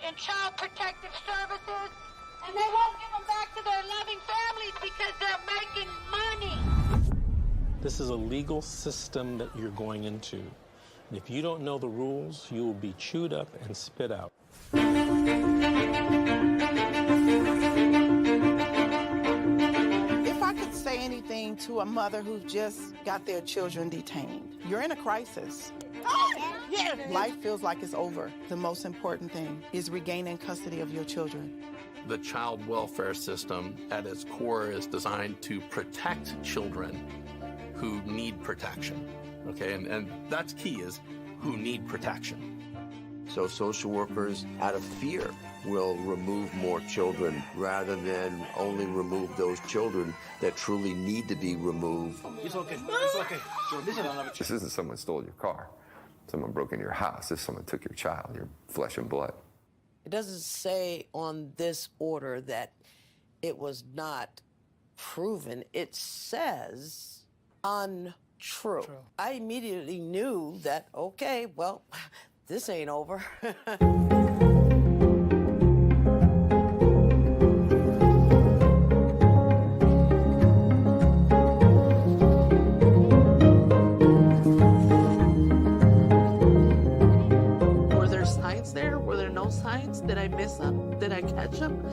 in child protective services, and they won't give them back to their loving families because they're making money. This is a legal system that you're going into. And if you don't know the rules, you will be chewed up and spit out. If I could say anything to a mother who just got their children detained, you're in a crisis. Yeah. Life feels like it's over. The most important thing is regaining custody of your children. The child welfare system at its core is designed to protect children who need protection. Okay, and that's key, is who need protection. So social workers, out of fear, will remove more children rather than only remove those children that truly need to be removed. It's okay. It's okay. This isn't someone stole your car. Someone broke into your house. This someone took your child, your flesh and blood. It doesn't say on this order that it was not proven. It says untrue. True. I immediately knew that, okay, well, this ain't over. Were there signs there? Were there no signs? Did I miss them? Did I catch them?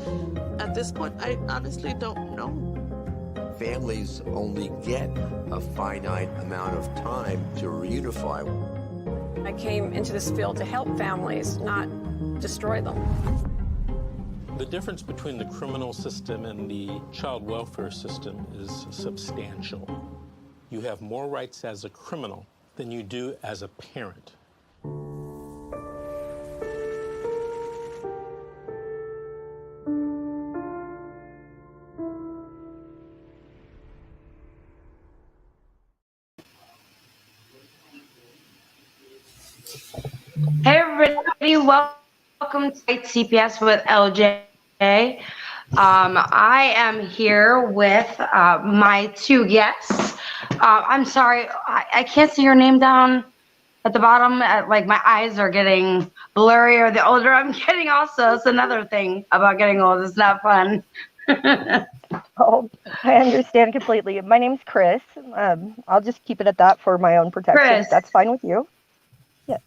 At this point, I honestly don't know. Families only get a finite amount of time to reunify. I came into this field to help families, not destroy them. The difference between the criminal system and the child welfare system is substantial. You have more rights as a criminal than you do as a parent. Hey everybody, welcome to CPS with LJ. I am here with my two guests. I'm sorry, I can't see your name down at the bottom. Like my eyes are getting blurrier the older I'm getting also. It's another thing about getting old, it's not fun. Oh, I understand completely. My name's Chris. I'll just keep it at that for my own protection. Chris. If that's fine with you. Yeah.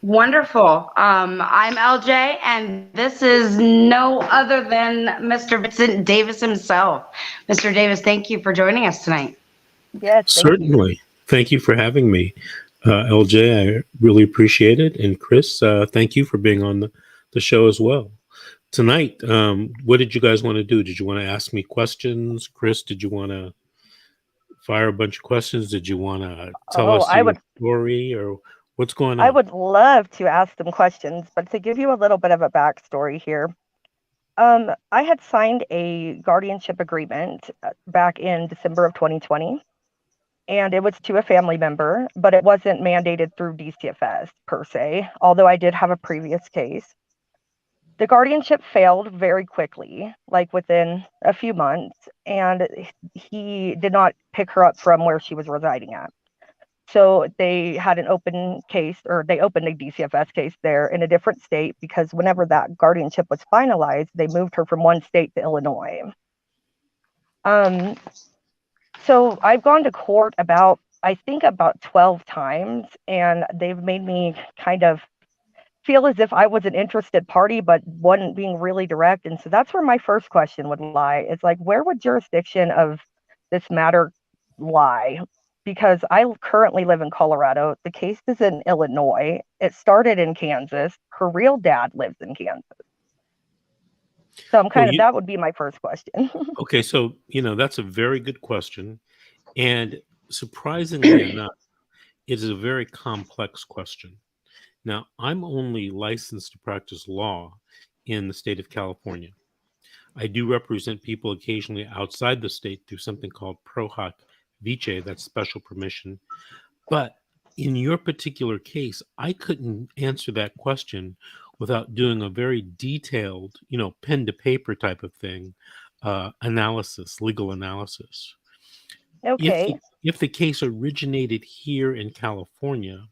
Wonderful. I'm LJ, and this is no other than Mr. Vincent Davis himself. Mr. Davis, thank you for joining us tonight. Yes. Certainly. Thank you for having me. LJ, I really appreciate it. And Chris, thank you for being on the show as well. Tonight, what did you guys want to do? Did you want to ask me questions? Chris, did you want to fire a bunch of questions? Did you want to tell us your story, or what's going on? I would love to ask some questions, but to give you a little bit of a backstory here, I had signed a guardianship agreement back in December of 2020, and it was to a family member, but it wasn't mandated through DCFS per se, although I did have a previous case. The guardianship failed very quickly, like within a few months, and he did not pick her up from where she was residing at. So they had an open case, or they opened a DCFS case there in a different state, because whenever that guardianship was finalized, they moved her from one state to Illinois. So I've gone to court I think about 12 times, and they've made me kind of feel as if I was an interested party, but wasn't being really direct. And so that's where my first question would lie. It's like, where would jurisdiction of this matter lie? Because I currently live in Colorado. The case is in Illinois. It started in Kansas. Her real dad lives in Kansas. So I'm that would be my first question. Okay, so, that's a very good question. And surprisingly enough, it is a very complex question. Now, I'm only licensed to practice law in the state of California. I do represent people occasionally outside the state through something called Pro Hoc Vice, that's special permission. But in your particular case, I couldn't answer that question without doing a very detailed, pen to paper type of thing, legal analysis. Okay. If the case originated here in California,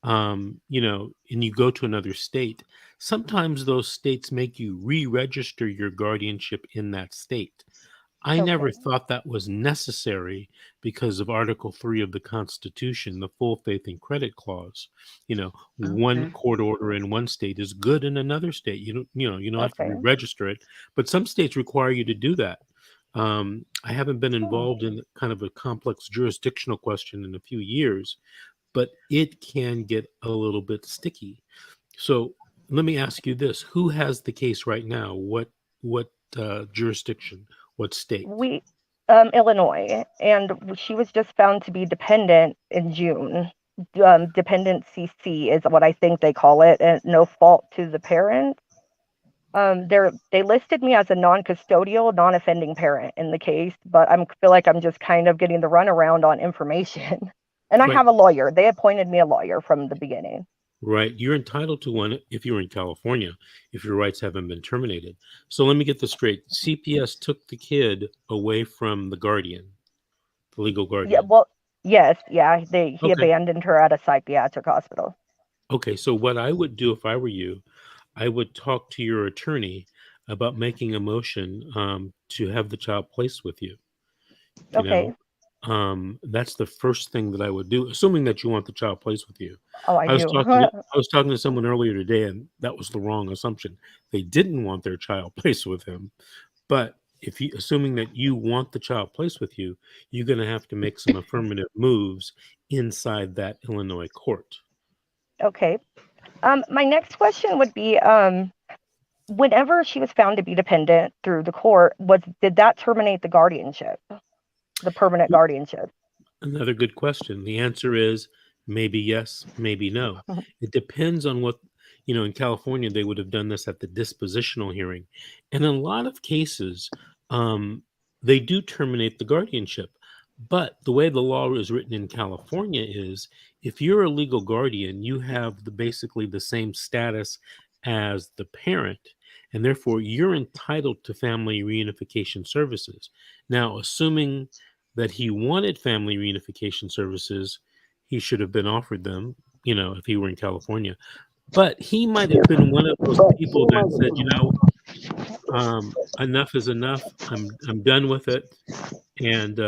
and you go to another state, sometimes those states make you re-register your guardianship in that state. I never thought that was necessary because of Article 3 of the Constitution, the full faith and credit clause. One court order in one state is good in another state. You don't have to re-register it, but some states require you to do that. I haven't been involved in kind of a complex jurisdictional question in a few years, but it can get a little bit sticky. So let me ask you this: who has the case right now? What jurisdiction? What state? We, Illinois, and she was just found to be dependent in June. Dependent CC is what I think they call it, and no fault to the parent. They listed me as a non-custodial, non-offending parent in the case, but I feel like I'm just kind of getting the runaround on information. And I have a lawyer. They appointed me a lawyer from the beginning. Right. You're entitled to one if you're in California, if your rights haven't been terminated. So let me get this straight. CPS took the kid away from the guardian, the legal guardian. Yeah, well, yes, yeah. He abandoned her at a psychiatric hospital. Okay, so what I would do if I were you, I would talk to your attorney about making a motion to have the child placed with you. That's the first thing that I would do, assuming that you want the child placed with you. Oh, I do. I was talking to someone earlier today, and that was the wrong assumption. They didn't want their child placed with him. But assuming that you want the child placed with you, you're going to have to make some affirmative moves inside that Illinois court. Okay. My next question would be, whenever she was found to be dependent through the court, did that terminate the guardianship, the permanent guardianship? Another good question. The answer is maybe yes, maybe no. It depends on what, in California, they would have done this at the dispositional hearing. And in a lot of cases, they do terminate the guardianship. But the way the law is written in California is if you're a legal guardian, you have basically the same status as the parent, and therefore you're entitled to family reunification services. Now, assuming that he wanted family reunification services, he should have been offered them, if he were in California. But he might have been one of those people that said, enough is enough. I'm done with it. And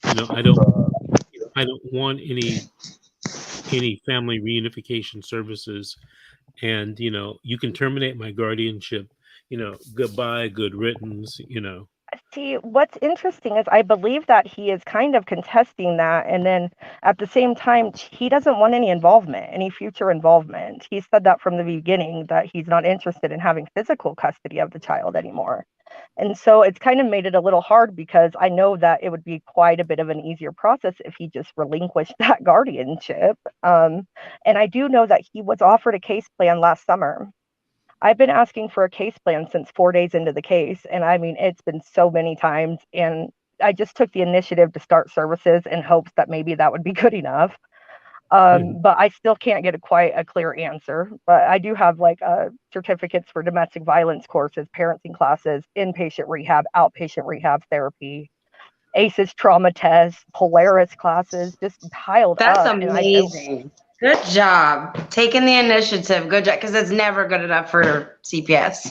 I don't want any family reunification services, and you can terminate my guardianship. Goodbye, good riddance. See, what's interesting is I believe that he is kind of contesting that, and then at the same time, he doesn't want any future involvement. He said that from the beginning, that he's not interested in having physical custody of the child anymore. And so it's kind of made it a little hard because I know that it would be quite a bit of an easier process if he just relinquished that guardianship. And I do know that he was offered a case plan last summer. I've been asking for a case plan since 4 days into the case. And I mean, it's been so many times. And I just took the initiative to start services in hopes that maybe that would be good enough. But I still can't get quite a clear answer. But I do have certificates for domestic violence courses, parenting classes, inpatient rehab, outpatient rehab therapy, ACEs trauma tests, Polaris classes, just piled up. That's amazing. Good job. Taking the initiative. Good job. Because it's never good enough for CPS.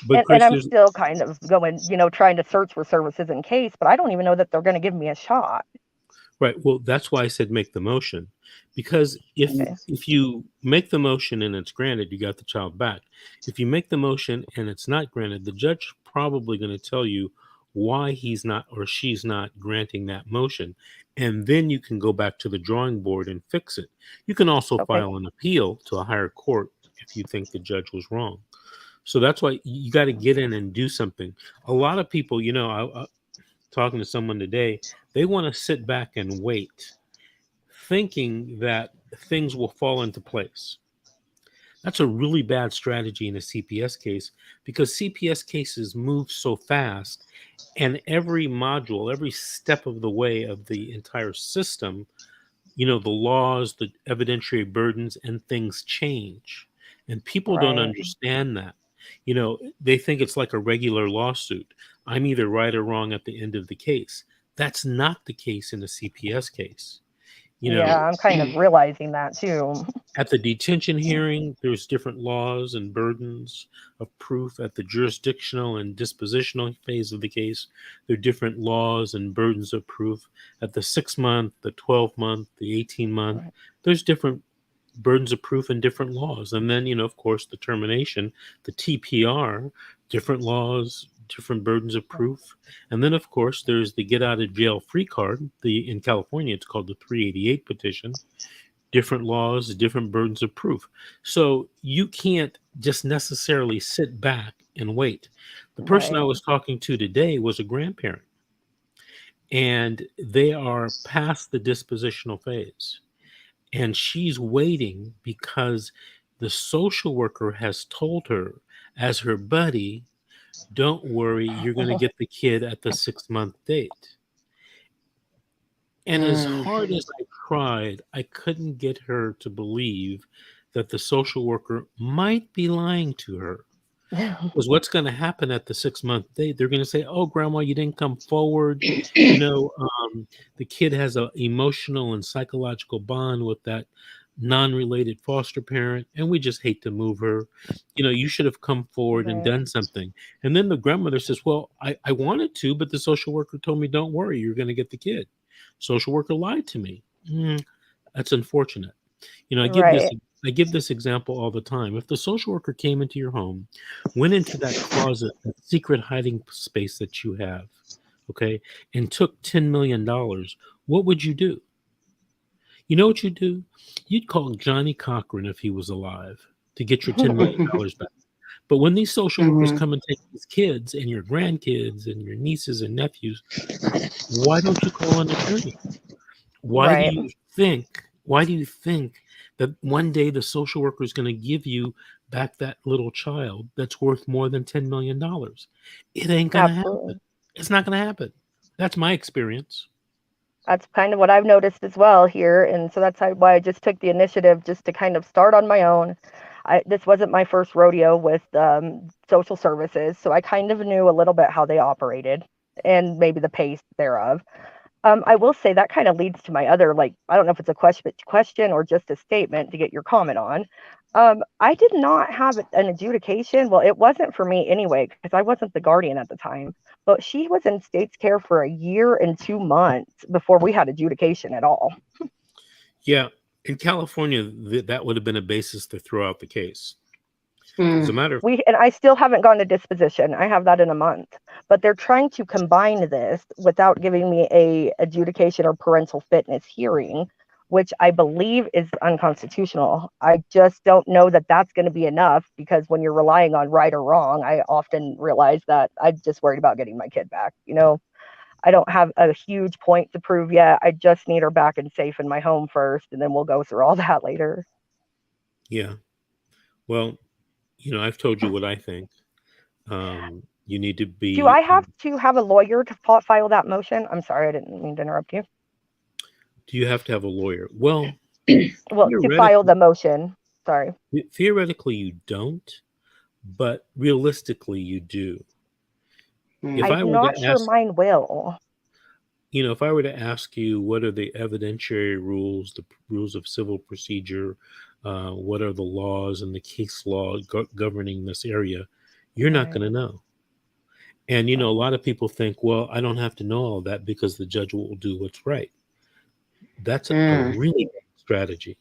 But and I'm still kind of going, trying to search for services in case, but I don't even know that they're going to give me a shot. Right. Well, that's why I said make the motion, because if you make the motion and it's granted, you got the child back. If you make the motion and it's not granted, the judge probably going to tell you why he's not or she's not granting that motion. And then you can go back to the drawing board and fix it. You can also file an appeal to a higher court if you think the judge was wrong. So that's why you got to get in and do something. A lot of people, talking to someone today, they want to sit back and wait, thinking that things will fall into place. That's a really bad strategy in a CPS case because CPS cases move so fast, and every module, every step of the way of the entire system, the laws, the evidentiary burdens, and things change. And people don't understand that. They think it's like a regular lawsuit. I'm either right or wrong at the end of the case. That's not the case in a CPS case. You know, Yeah, I'm kind of realizing that too. at the detention hearing, there's different laws and burdens of proof. At the jurisdictional and dispositional phase of the case, there are different laws and burdens of proof. At the 6-month, the 12-month, the 18-month, there's different burdens of proof and different laws. And then, of course, the termination, the TPR, different laws, different burdens of proof. And then, of course, there's the get out of jail free card. In California, it's called the 388 petition. Different laws, different burdens of proof. So you can't just necessarily sit back and wait. The person I was talking to today was a grandparent, and they are past the dispositional phase. And she's waiting because the social worker has told her, as her buddy, don't worry, you're going to get the kid at the 6-month date. And as hard as I tried, I couldn't get her to believe that the social worker might be lying to her. Because what's going to happen at the 6-month date, they're going to say, oh, grandma, you didn't come forward. The kid has an emotional and psychological bond with that non-related foster parent, and we just hate to move her. You should have come forward and done something. And then the grandmother says, well, I wanted to, but the social worker told me, don't worry, you're going to get the kid. Social worker lied to me. That's unfortunate. I give this example all the time. If the social worker came into your home, went into that closet, that secret hiding space that you have, okay, and took $10 million, what would you do? You know what you'd do? You'd call Johnny Cochran if he was alive to get your $10 million back. But when these social workers come and take these kids and your grandkids and your nieces and nephews, why don't you call an attorney? Why do you think that one day the social worker is going to give you back that little child that's worth more than $10 million? It ain't going to happen. It's not going to happen. That's my experience. That's kind of what I've noticed as well here. And so that's why I just took the initiative just to kind of start on my own. This wasn't my first rodeo with social services, so I kind of knew a little bit how they operated and maybe the pace thereof. I will say that kind of leads to my other, I don't know if it's a question or just a statement to get your comment on. I did not have an adjudication. Well, it wasn't for me anyway, because I wasn't the guardian at the time, but she was in state's care for 1 year and 2 months before we had adjudication at all. Yeah. In California, that would have been a basis to throw out the case. As a matter of and I still haven't gone to disposition. I have that in a month, but they're trying to combine this without giving me a adjudication or parental fitness hearing, which I believe is unconstitutional. I just don't know that that's going to be enough, because when you're relying on right or wrong, I often realize that I'm just worried about getting my kid back. I don't have a huge point to prove yet. I just need her back and safe in my home first, and then we'll go through all that later. Yeah. Well, I've told you what I think. You need to be... Do I have to have a lawyer to file that motion? I'm sorry, I didn't mean to interrupt you. Do you have to have a lawyer? Well, to file the motion. Sorry. Theoretically, you don't, but realistically, you do. I'm not sure mine will. If I were to ask you, what are the evidentiary rules, the rules of civil procedure, what are the laws and the case law governing this area, you're not going to know. And, a lot of people think, well, I don't have to know all that because the judge will do what's right. That's a really bad strategy.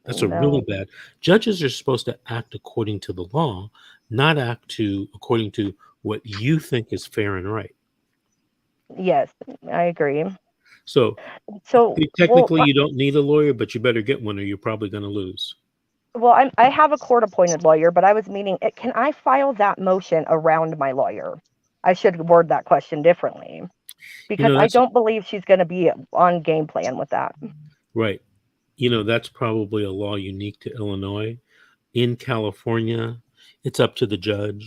That's a really bad. Judges are supposed to act according to the law, not according to what you think is fair and right. Yes, I agree. So technically, you don't need a lawyer, but you better get one or you're probably going to lose. Well, I have a court-appointed lawyer, but I was meaning, can I file that motion around my lawyer? I should word that question differently, because I don't believe she's going to be on game plan with that. Right. That's probably a law unique to Illinois. In California, it's up to the judge.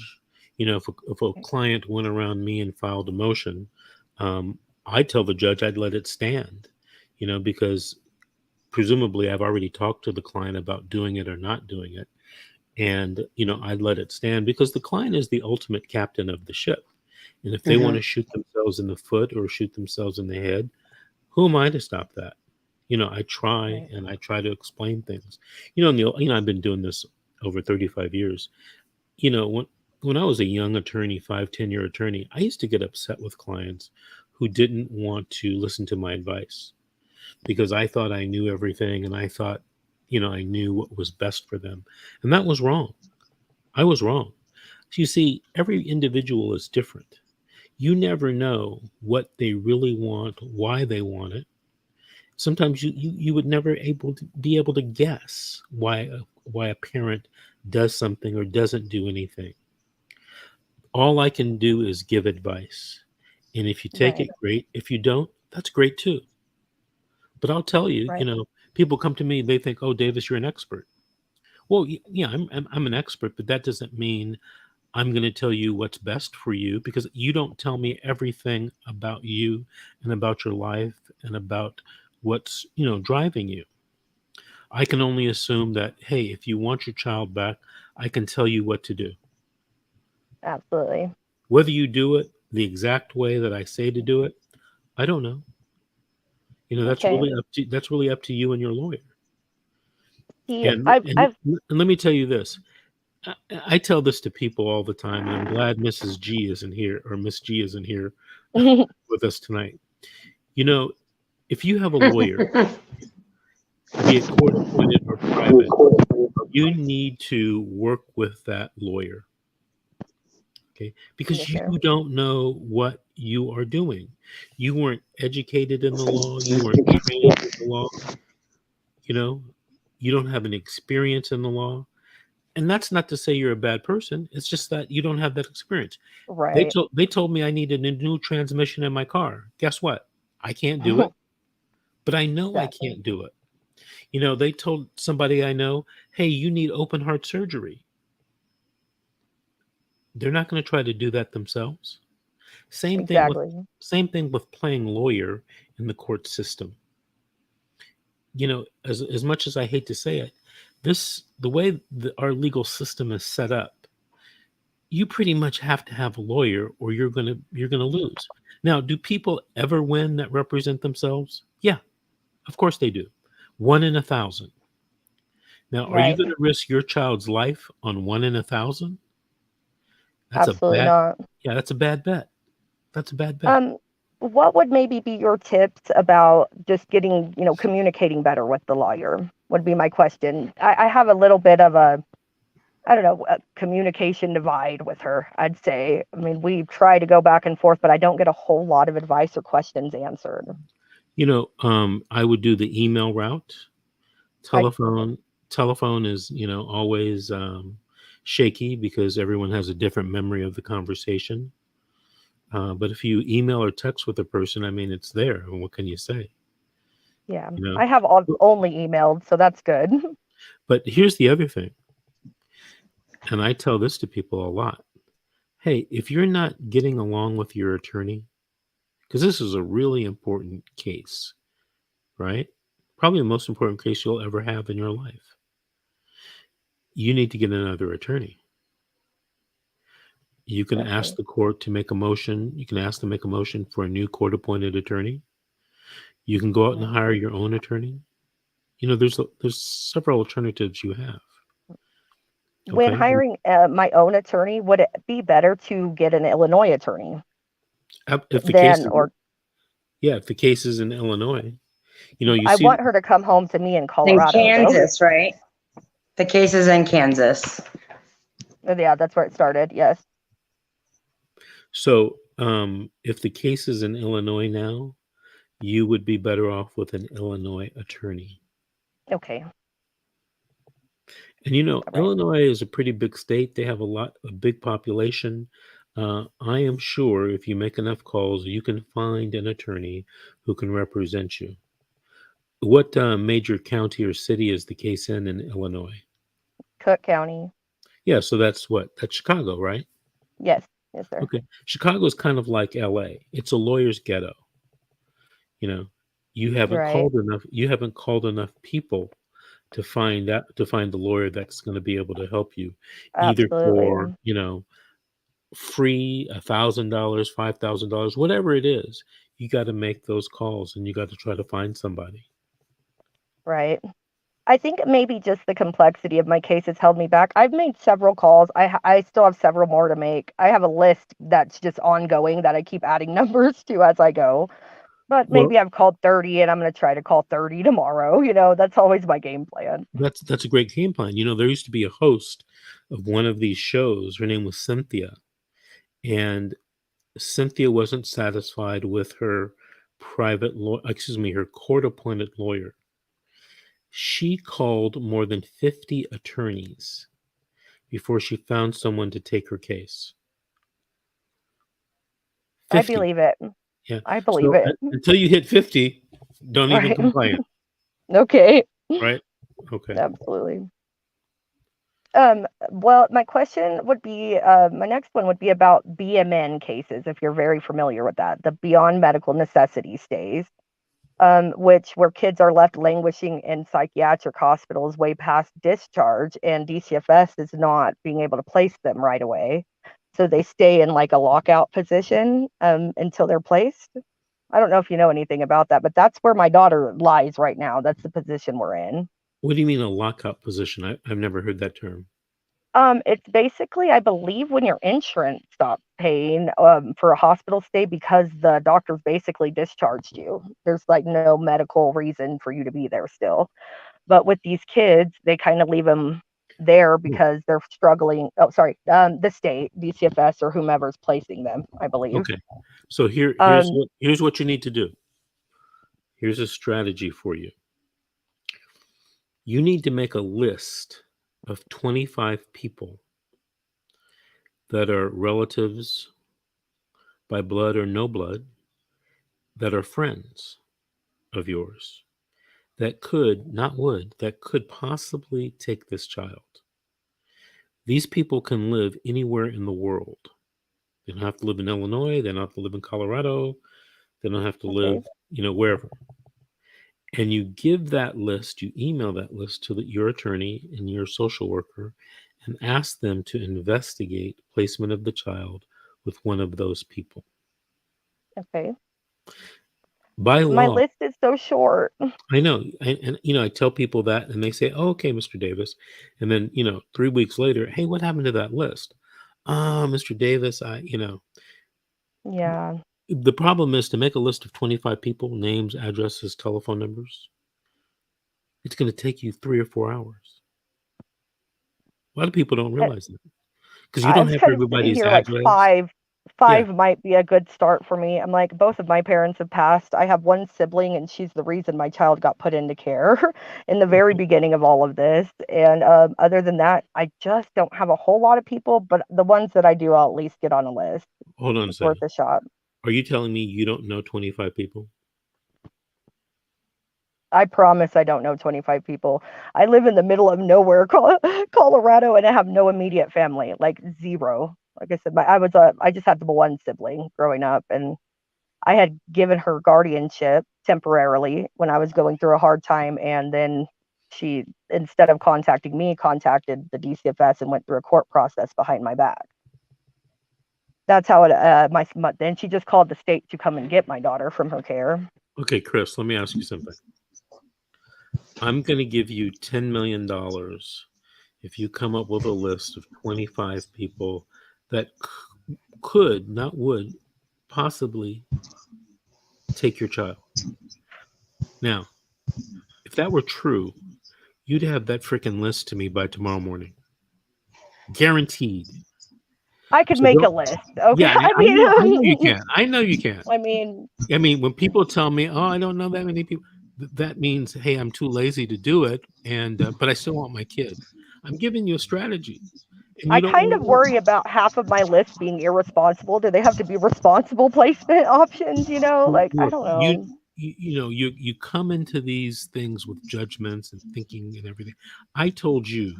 If a client went around me and filed a motion, I'd tell the judge I'd let it stand, because presumably I've already talked to the client about doing it or not doing it. And, I'd let it stand because the client is the ultimate captain of the ship. And if they want to shoot themselves in the foot or shoot themselves in the head, who am I to stop that? I try Right. and I try to explain things. I've been doing this over 35 years. When I was a young attorney, 5, 10 year attorney, I used to get upset with clients who didn't want to listen to my advice because I thought I knew everything and I thought, I knew what was best for them. And that was wrong. I was wrong. You see, every individual is different. You never know what they really want, why they want it. Sometimes you would never be able to guess why a parent does something or doesn't do anything. All I can do is give advice. And if you take Right. it, great. If you don't, that's great too. But I'll tell you, Right. people come to me, they think, "Oh, Davis, you're an expert." Well, yeah, I'm an expert, but that doesn't mean I'm going to tell you what's best for you because you don't tell me everything about you and about your life and about what's, driving you. I can only assume that, hey, if you want your child back, I can tell you what to do. Absolutely. Whether you do it the exact way that I say to do it, I don't know. That's Okay. really up to you and your lawyer. See, And I've and, I've and let me tell you this. I tell this to people all the time, and I'm glad Mrs. G isn't here or Miss G isn't here with us tonight. If you have a lawyer, be it court appointed or private, you need to work with that lawyer. Okay, because yes, you sir. don't know what you are doing. You weren't educated in the law, you weren't trained in the law, you know, you don't have an experience in the law. And that's not to say you're a bad person. It's just that you don't have that experience. Right. They told me I needed a new transmission in my car. Guess what? I can't do it, but I know I Exactly. can't do it. They told somebody I know, "Hey, you need open heart surgery." They're not going to try to do that themselves. Same thing with Exactly. same thing with playing lawyer in the court system. As much as I hate to say it, the way our legal system is set up, you pretty much have to have a lawyer or you're gonna lose. Now, do people ever win that represent themselves? Yeah, of course they do. 1 in 1,000. Now, are you Right. gonna risk your child's life on 1 in 1,000? That's a Absolutely bad not. Yeah, that's a bad bet. That's a bad bet. Um, what would maybe be your tips about just getting, communicating better with the lawyer? Would be my question. I have a little bit of I don't know, a communication divide with her, I'd say. I mean, we try to go back and forth, but I don't get a whole lot of advice or questions answered. I would do the email route. Okay. Telephone is, always shaky because everyone has a different memory of the conversation. But if you email or text with a person, I mean, it's there. And what can you say? Yeah. You know. I have only emailed, so that's good. But here's the other thing, and I tell this to people a lot. Hey, if you're not getting along with your attorney, because this is a really important case, right? Probably the most important case you'll ever have in your life. You need to get another attorney. You can ask Definitely. the court to make a motion. You can ask to make a motion for a new court appointed attorney. You can go out and Right. hire your own attorney. There's several alternatives you have. When Okay. hiring my own attorney, would it be better to get an Illinois attorney If the case than, is, or yeah, if the case is in Illinois, you I see, want her to come home to me in In Colorado, though. Kansas, right? The case is in Kansas. Yeah, that's where it started. Yes. so if the case is in Illinois now, you would be better off with an Illinois attorney. Okay. And All right. Illinois is a pretty big state. They have a big population. I am sure if you make enough calls, you can find an attorney who can represent you. What major county or city is the case in Illinois? Cook County. Yeah, so that's Chicago, right? Yes. Yes, sir. Okay. Chicago is kind of like LA. It's a lawyer's ghetto. You haven't Right. called enough people to find the lawyer that's going to be able to help you, either for, Absolutely. free, $1,000, $5,000, whatever it is. You got to make those calls and you got to try to find somebody. Right. I think maybe just the complexity of my case has held me back. I've made several calls. I still have several more to make. I have a list that's just ongoing that I keep adding numbers to as I go. But Well, maybe I've called 30 and I'm going to try to call 30 tomorrow. That's always my game plan. that's a great game plan. There used to be a host of one of these shows. Her name was Cynthia, and Cynthia wasn't satisfied with her her court-appointed lawyer. She called more than 50 attorneys before she found someone to take her case. 50. I believe it. Yeah. I believe So it. until you hit 50, don't even Right. complain. Okay. Right? Okay. Absolutely. Well, my question would be, my next one would be about BMN cases, if you're very familiar with that, the beyond medical necessity stays, where kids are left languishing in psychiatric hospitals way past discharge, and DCFS is not being able to place them right away. So they stay in like a lockout position until they're placed. I don't know if you know anything about that, but that's where my daughter lies right now. That's the position we're in. What do you mean a lockout position? I've never heard that term. It's basically, I believe, when your insurance stops paying for a hospital stay because the doctors basically discharged you. There's like no medical reason for you to be there still. But with these kids, they kind of leave them there because they're struggling. Oh, sorry, the state, DCFS, or whomever's placing them, I believe. Okay. So here's what you need to do. Here's a strategy for you. You need to make a list of 25 people that are relatives by blood or no blood, that are friends of yours, that could, not would, that could possibly take this child. These people can live anywhere in the world. They don't have to live in Illinois. They don't have to live in Colorado. They don't have to live, wherever. And you give that list, you email that list to your attorney and your social worker and ask them to investigate placement of the child with one of those people. Okay. By law. My list is so short. I know. I tell people that and they say, oh, okay, Mr. Davis. And then, 3 weeks later, hey, what happened to that list? Mr. Davis, Yeah. The problem is to make a list of 25 people, names, addresses, telephone numbers. It's going to take you 3 or 4 hours. A lot of people don't realize that because you don't have everybody's address. Like five might be a good start for me. I'm like, both of my parents have passed. I have one sibling, and she's the reason my child got put into care in the very beginning of all of this. And other than that, I just don't have a whole lot of people, but the ones that I do, I'll at least get on a list. Hold on a second. Worth a shot. Are you telling me you don't know 25 people? I promise I don't know 25 people. I live in the middle of nowhere, Colorado, and I have no immediate family, like zero. Like I said, I just had the one sibling growing up, and I had given her guardianship temporarily when I was going through a hard time, and then she, instead of contacting me, contacted the DCFS and went through a court process behind my back. That's how it. Then she just called the state to come and get my daughter from her care. Okay, Chris, let me ask you something. I'm going to give you $10 million if you come up with a list of 25 people that could, not would, possibly take your child. Now, if that were true, you'd have that freaking list to me by tomorrow morning. Guaranteed. I could make a list. Okay. Yeah, I know you can. I know you can. I mean, when people tell me, oh, I don't know that many people, that means, hey, I'm too lazy to do it, and but I still want my kid. I'm giving you a strategy. I kind of worry about half of my list being irresponsible. Do they have to be responsible placement options? Like, I don't know. You come into these things with judgments and thinking and everything. I told you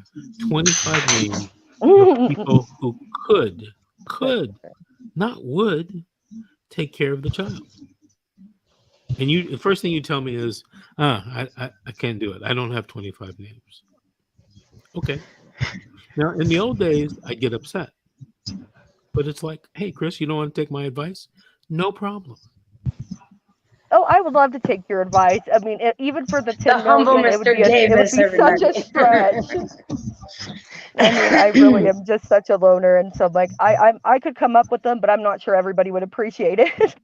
25 names of people who could, not would, take care of the child. And the first thing you tell me is, I can't do it. I don't have 25 names. Okay. Now, in the old days, I'd get upset. But it's like, hey, Chris, you don't want to take my advice? No problem. Oh, I would love to take your advice. I mean, even for the The 10 humble million, it would Mr. be Davis, such everybody. a stretch. I mean, I really am just such a loner, and so like I could come up with them, but I'm not sure everybody would appreciate it.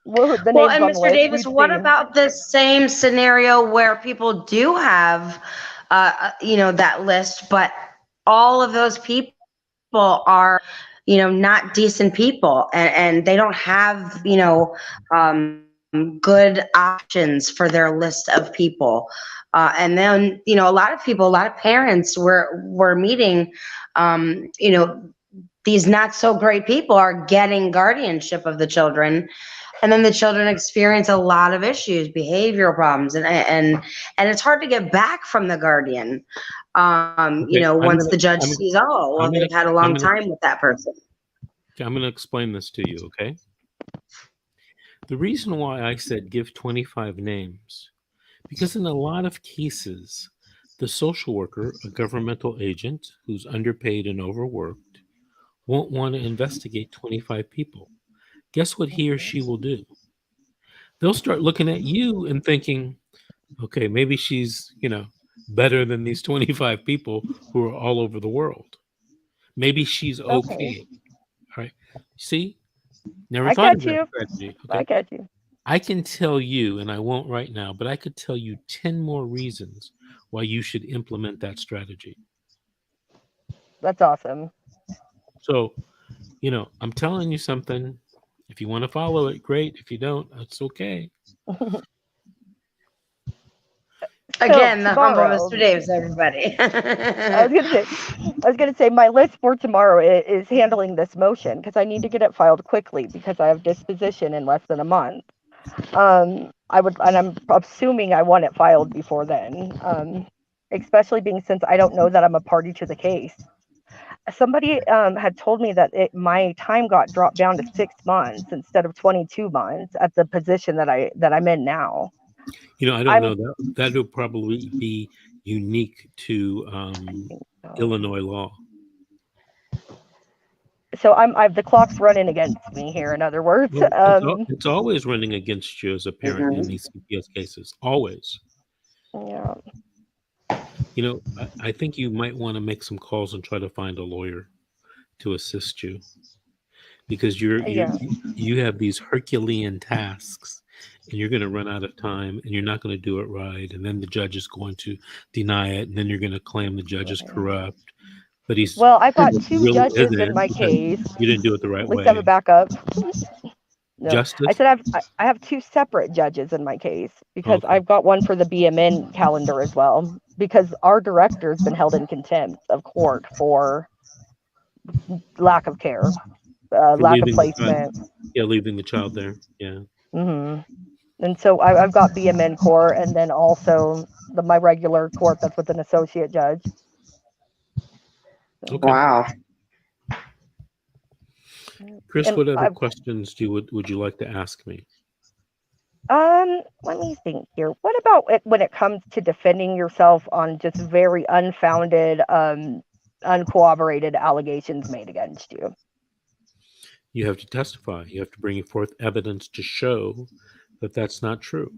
The Well, names and on the Mr. list Davis, we've what seen. about the same scenario where people do have, that list, but all of those people are, not decent people, and they don't have, good options for their list of people. And then, a lot of people, a lot of parents were meeting, these not so great people are getting guardianship of the children, and then the children experience a lot of issues, behavioral problems, and it's hard to get back from the guardian. Okay, Once the judge sees, oh, well, they've had a long time with that person. I'm going to explain this to you, okay? The reason why I said give 25 names, because in a lot of cases, the social worker, a governmental agent who's underpaid and overworked, won't want to investigate 25 people. Guess what he or she will do? They'll start looking at you and thinking, okay, maybe she's, better than these 25 people who are all over the world. Maybe she's okay. All right. See? Never I thought of catch that you. strategy. I Okay. catch you. I can tell you, and I won't right now, but I could tell you 10 more reasons why you should implement that strategy. That's awesome. So, I'm telling you something. If you want to follow it, great. If you don't, that's okay. Again, the humble tomorrow, Mr. Davis, everybody. I was gonna say my list for tomorrow is handling this motion because I need to get it filed quickly because I have disposition in less than a month. And I'm assuming I want it filed before then. Especially being since I don't know that I'm a party to the case. Somebody had told me that my time got dropped down to 6 months instead of 22 months at the position that I'm in now. I don't know that will probably be unique to Illinois law. So the clock's running against me here. In other words, Well, it's always running against you as a parent in these CPS cases. Always. Yeah. I think you might want to make some calls and try to find a lawyer to assist you because you have these Herculean tasks and you're going to run out of time and you're not going to do it right. And then the judge is going to deny it. And then you're going to claim the judge is corrupt. But I've got two judges in my case. You didn't do it the right way. At least I have a backup. No. Justice? I said I have two separate judges in my case because I've got one for the BMN calendar as well because our director's been held in contempt of court for lack of care, lack of placement. Leaving the child there. Yeah. Mm-hmm. And so I've got BMN court and then also my regular court that's with an associate judge. Okay. Wow. Chris, what other questions would you like to ask me? Let me think here. What about when it comes to defending yourself on just very unfounded, uncorroborated allegations made against you? You have to testify. You have to bring forth evidence to show that that's not true.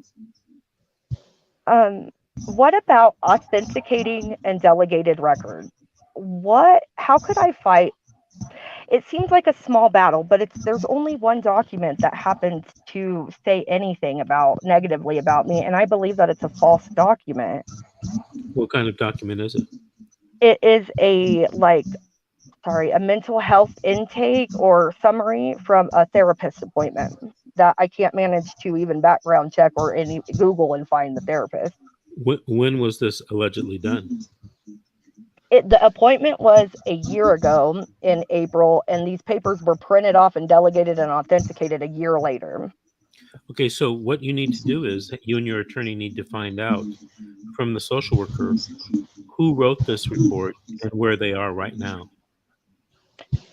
What about authenticating and delegated records? How could I fight? It seems like a small battle, but there's only one document that happens to say anything negatively about me, and I believe that it's a false document. What kind of document is it? It is a mental health intake or summary from a therapist appointment that I can't manage to even background check or any Google and find the therapist. When was this allegedly done? The appointment was a year ago in April, and these papers were printed off and delegated and authenticated a year later. Okay, so what you need to do is you and your attorney need to find out from the social worker who wrote this report and where they are right now.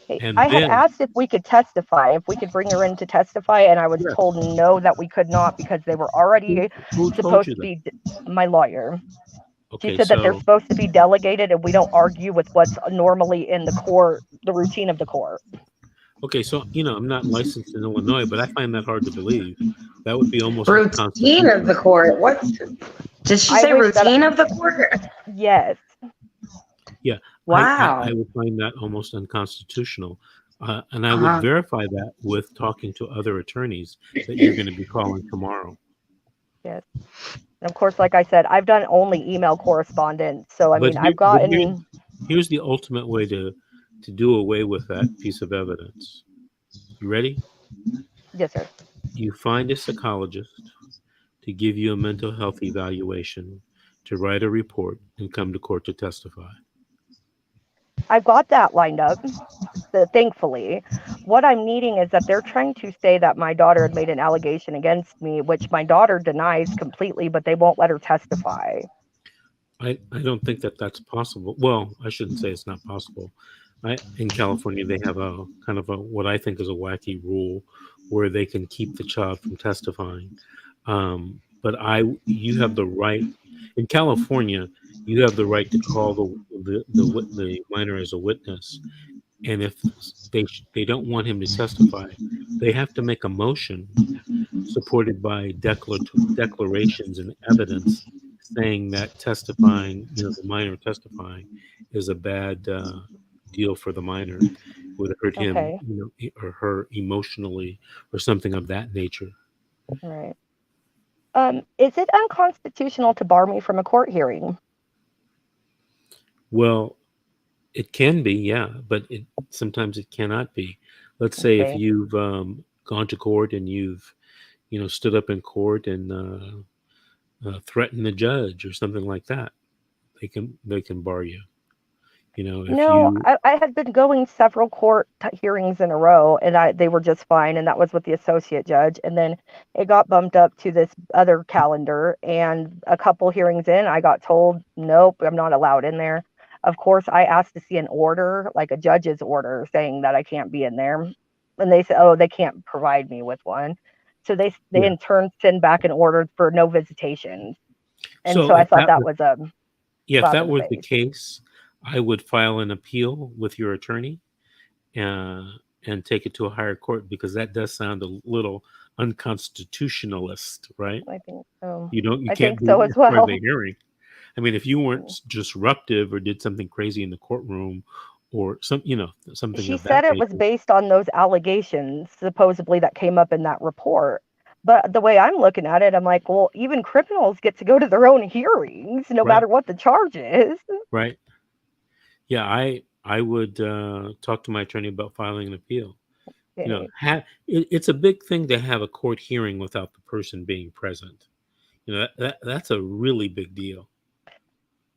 I had asked if we could testify, if we could bring her in to testify, and I was told no, that we could not because they were already supposed to be my lawyer. Okay, she said that they're supposed to be delegated and we don't argue with what's normally in the court, the routine of the court. Okay, so I'm not licensed in Illinois, but I find that hard to believe. That would be almost Routine of the unconstitutional. court. What did she I say? wish that Routine of the court? yes. Yeah, I Wow. would find that almost unconstitutional. And I would Uh-huh. verify that with talking to other attorneys that you're going to be calling tomorrow. Yes. And of course, like I said, I've done only email correspondence. So I But mean, I've here's gotten here's the ultimate way to do away with that piece of evidence. You ready? yes, sir. You find a psychologist to give you a mental health evaluation, to write a report, and come to court to testify. I've got that lined up. So thankfully, what I'm needing is that they're trying to say that my daughter had made an allegation against me, which my daughter denies completely, but they won't let her testify. I don't think that that's possible. Well, I shouldn't say it's not possible. In California, they have a kind of a what I think is a wacky rule where they can keep the child from testifying. But you have the right in California. You have the right to call the minor as a witness, and if they don't want him to testify, they have to make a motion supported by declarations and evidence saying that testifying, the minor testifying, is a bad deal for the minor, would hurt him, Okay. or her emotionally, or something of that nature. Right. Is it unconstitutional to bar me from a court hearing? Well, it can be, yeah, but sometimes it cannot be. Let's say if Okay. you've gone to court and you've, stood up in court and threatened the judge or something like that, they can bar you. If No, you I had been going several court hearings in a row, and they were just fine, and that was with the associate judge. And then it got bumped up to this other calendar, and a couple hearings in, I got told, nope, I'm not allowed in there. Of course, I asked to see an order, like a judge's order, saying that I can't be in there, and they said, oh, they can't provide me with one. So they Yeah. in turn send back an order for no visitations, and So so I if thought that that was was a yeah, if slap that in the was the face. case, I would file an appeal with your attorney uh, and take it to a higher court, because that does sound a little unconstitutionalist, right? I think so. You I can't think do so it as in front of well. the hearing. I mean, if you weren't disruptive or did something crazy in the courtroom or something She of that said it was nature, based on those allegations supposedly that came up in that report. But the way I'm looking at it, I'm like, well, even criminals get to go to their own hearings, no right? matter what the charge is. Right. Yeah, I would talk to my attorney about filing an appeal. Okay. It's a big thing to have a court hearing without the person being present. That's a really big deal.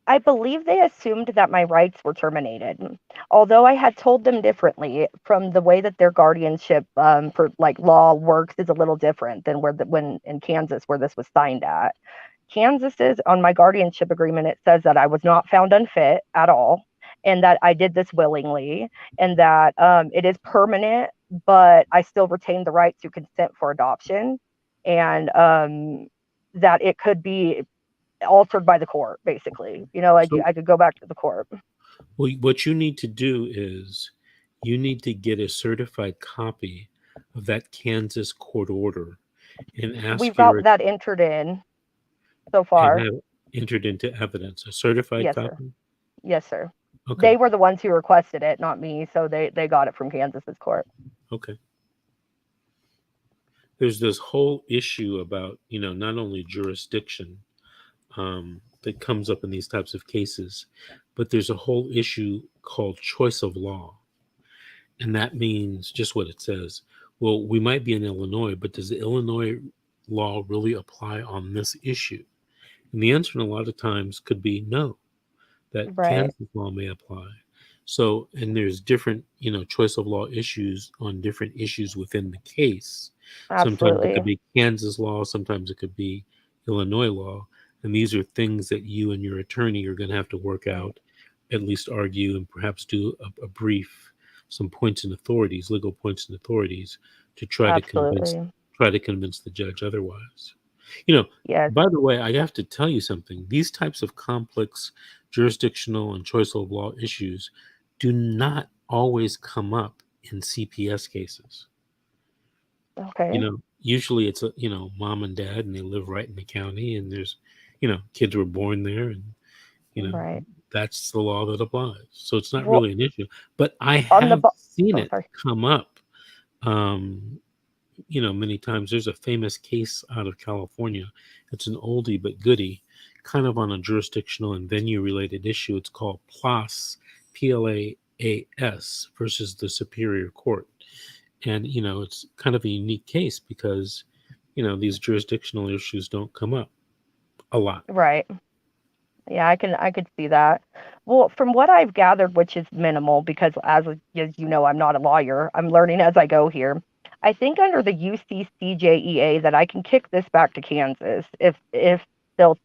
I believe they assumed that my rights were terminated, although I had told them differently. From the way that their guardianship for like law works is a little different than when in Kansas where this was signed at. Kansas's on my guardianship agreement, it says that I was not found unfit at all, and that I did this willingly, and that it is permanent, but I still retain the right to consent for adoption, and that it could be altered by the court. Basically, So, I could go back to the court. well, what you need to do is you need to get a certified copy of that Kansas court order and We've ask got that entered in so and far. have entered into evidence. A certified Yes, sir. copy? Yes, sir. Okay. They were the ones who requested it, not me. So they got it from Kansas's court. Okay. There's this whole issue about, not only jurisdiction that comes up in these types of cases, but there's a whole issue called choice of law. And that means just what it says. Well, we might be in Illinois, but does the Illinois law really apply on this issue? And the answer a lot of times could be no, that Right. Kansas law may apply. So, and there's different, choice of law issues on different issues within the case. Sometimes it could Absolutely. be Kansas law, sometimes it could be Illinois law. And these are things that you and your attorney are going to have to work out, at least argue, and perhaps do a brief, some points and authorities, legal points and authorities, to try to convince Absolutely. the judge otherwise. Yes. By the way, I have to tell you something. These types of complex jurisdictional and choice of law issues do not always come up in CPS cases. Okay. Usually it's mom and dad, and they live right in the county, and there's, kids were born there, and Right. that's the law that applies. So it's not Well, really an issue. But I on the have seen it sorry. come up, many times. There's a famous case out of California. It's an oldie but goodie, kind of on a jurisdictional and venue related issue. It's called PLAS, PLAAS versus the Superior Court. And, it's kind of a unique case because, these jurisdictional issues don't come up a lot. Right. Yeah, I could see that. Well, from what I've gathered, which is minimal, because as you know, I'm not a lawyer. I'm learning as I go here. I think under the UCCJEA that I can kick this back to Kansas if they'll.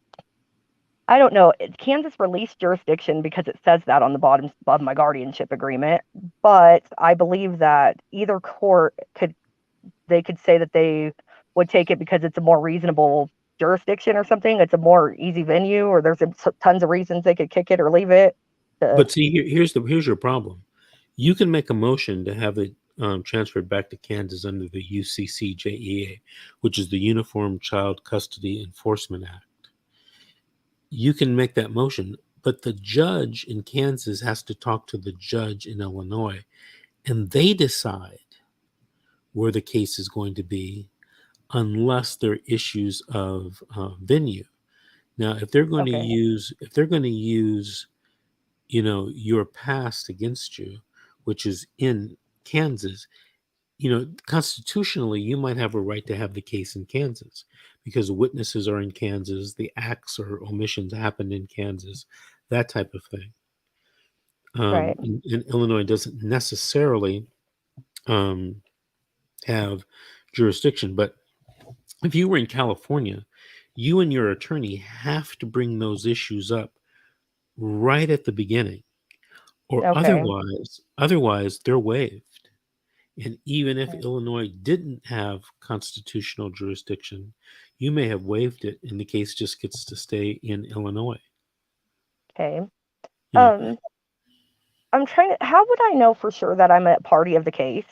I don't know. Kansas released jurisdiction because it says that on the bottom of my guardianship agreement. But I believe that either court could say that they would take it because it's a more reasonable jurisdiction or something. It's a more easy venue, or there's tons of reasons they could kick it or leave it. But see, here's your problem. You can make a motion to have it transferred back to Kansas under the UCCJEA, which is the Uniform Child Custody Enforcement Act. You can make that motion, but the judge in Kansas has to talk to the judge in Illinois, and they decide where the case is going to be unless there are issues of venue. Now, if they're going to use your past against you, which is in Kansas, constitutionally, you might have a right to have the case in Kansas because witnesses are in Kansas, the acts or omissions happened in Kansas, that type of thing. Right. And Illinois doesn't necessarily have jurisdiction, but if you were in California, you and your attorney have to bring those issues up right at the beginning, or otherwise they're waived. And even if Illinois didn't have constitutional jurisdiction, you may have waived it, and the case just gets to stay in Illinois. Okay. I'm trying to. How would I know for sure that I'm a party of the case?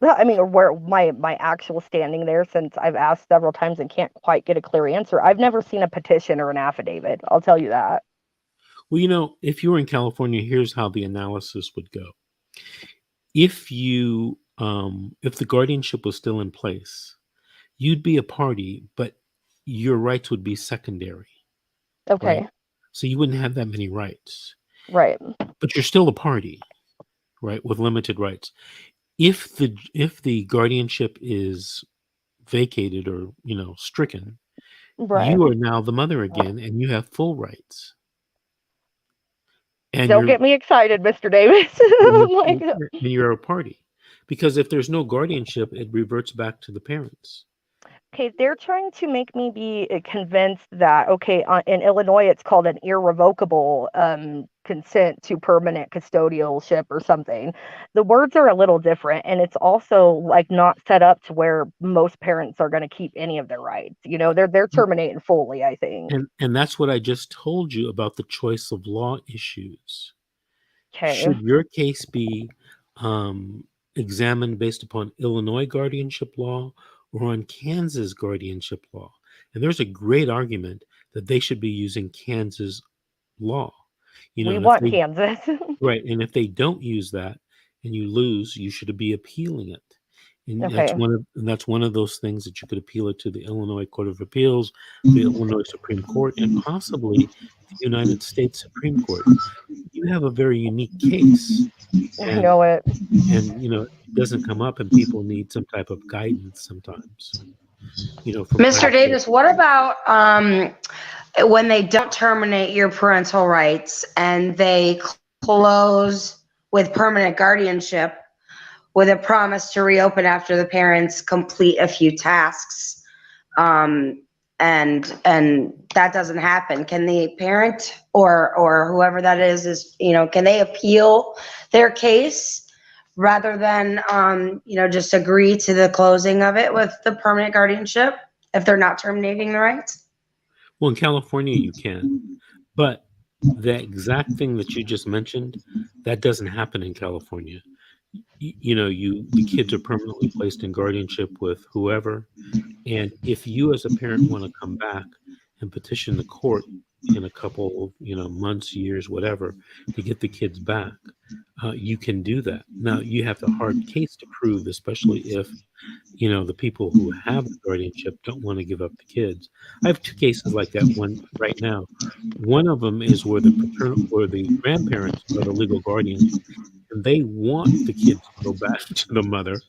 I mean, or where my actual standing there, since I've asked several times and can't quite get a clear answer. I've never seen a petition or an affidavit. I'll tell you that. Well, if you were in California, here's how the analysis would go. If the guardianship was still in place, you'd be a party, but your rights would be secondary. Okay. Right? So you wouldn't have that many rights. Right. But you're still a party, right, with limited rights. If the guardianship is vacated or stricken, right, you are now the mother again, and you have full rights. And don't get me excited, Mr. Davis. And you're a party, because if there's no guardianship, it reverts back to the parents. Okay, they're trying to make me be convinced that, in Illinois, it's called an irrevocable consent to permanent custodialship or something. The words are a little different, and it's also not set up to where most parents are going to keep any of their rights. They're terminating fully, I think. And that's what I just told you about the choice of law issues. Okay. Should your case be examined based upon Illinois guardianship law or on Kansas guardianship law? And there's a great argument that they should be using Kansas law. We want Kansas. Right. And if they don't use that and you lose, you should be appealing it. And that's one of those things that you could appeal it to the Illinois Court of Appeals, the Illinois Supreme Court, and possibly the United States Supreme Court. You have a very unique case. I know it. And it doesn't come up, and people need some type of guidance sometimes. Mr. Davis, what about when they don't terminate your parental rights and they close with permanent guardianship with a promise to reopen after the parents complete a few tasks, and that doesn't happen? Can the parent or whoever that is can they appeal their case rather than just agree to the closing of it with the permanent guardianship if they're not terminating the rights? Well, in California you can, but the exact thing that you just mentioned, that doesn't happen in California. the kids are permanently placed in guardianship with whoever. And if you as a parent want to come back and petition the court in a couple, months, years, whatever, to get the kids back, you can do that. Now, you have a hard case to prove, especially if, the people who have the guardianship don't want to give up the kids. I have two cases like that one right now. One of them is where the grandparents are the legal guardians, and they want the kids to go back to the mother,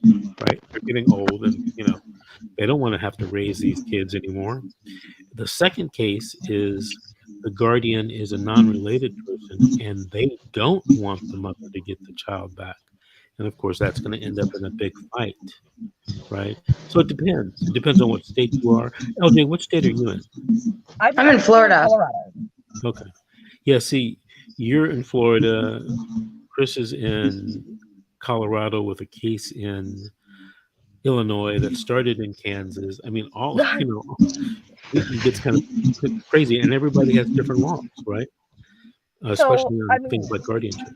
right? They're getting old and, they don't want to have to raise these kids anymore. The second case is the guardian is a non-related person and they don't want the mother to get the child back. And of course, that's going to end up in a big fight, right? So it depends. It depends on what state you are. LJ, what state are you in? I'm in Florida. Colorado. Okay. Yeah, see, you're in Florida. Chris is in Colorado with a case in Illinois that started in Kansas. I mean, all, it gets kind of crazy, and everybody has different laws, right? Especially on things like guardianship.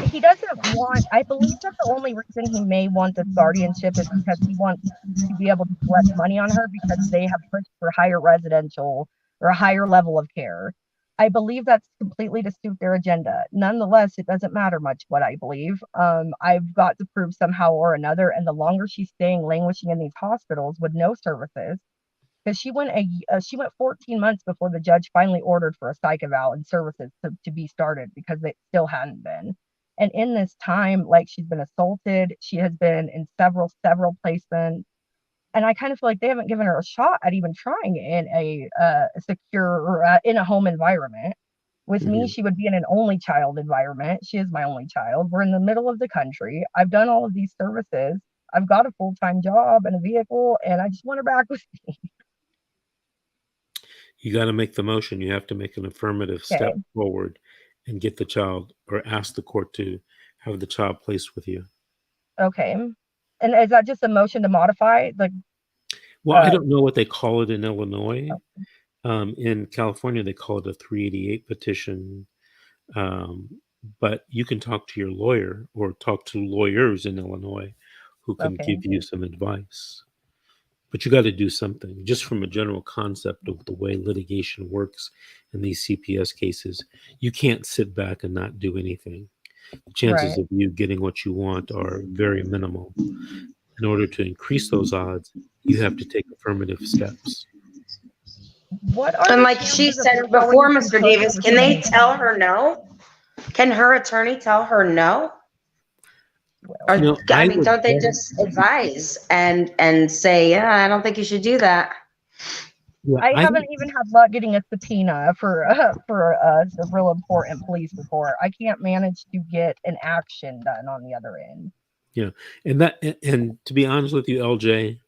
He doesn't want, I believe that the only reason he may want this guardianship is because he wants to be able to collect money on her because they have pushed for higher residential or a higher level of care. I believe that's completely to suit their agenda. Nonetheless, it doesn't matter much what I believe. I've got to prove somehow or another, and the longer she's staying languishing in these hospitals with no services, because she went 14 months before the judge finally ordered for a psych eval and services to be started because they still hadn't been. And in this time, like, she's been assaulted, she has been in several placements, and I kind of feel like they haven't given her a shot at even trying in a secure or in a home environment. With me, she would be in an only child environment. She is my only child. We're in the middle of the country. I've done all of these services. I've got a full-time job and a vehicle, and I just want her back with me. You got to make the motion. You have to make an affirmative step forward and get the child, or ask the court to have the child placed with you. Okay. And is that just a motion to modify? Well, I don't know what they call it in Illinois. In California, they call it a 388 petition. But you can talk to your lawyer or talk to lawyers in Illinois who can give you some advice. But you got to do something, just from a general concept of the way litigation works in these CPS cases. You can't sit back and not do anything. The chances of you getting what you want are very minimal. In order to increase those odds, you have to take affirmative steps. And like she said before, Mr. Davis, can they tell her no? Can her attorney tell her no? Or, I mean, don't they just advise and say, yeah, I don't think you should do that? Yeah, I haven't even had luck getting a subpoena for a real important police report. I can't manage to get an action done on the other end. Yeah, and to be honest with you, LJ,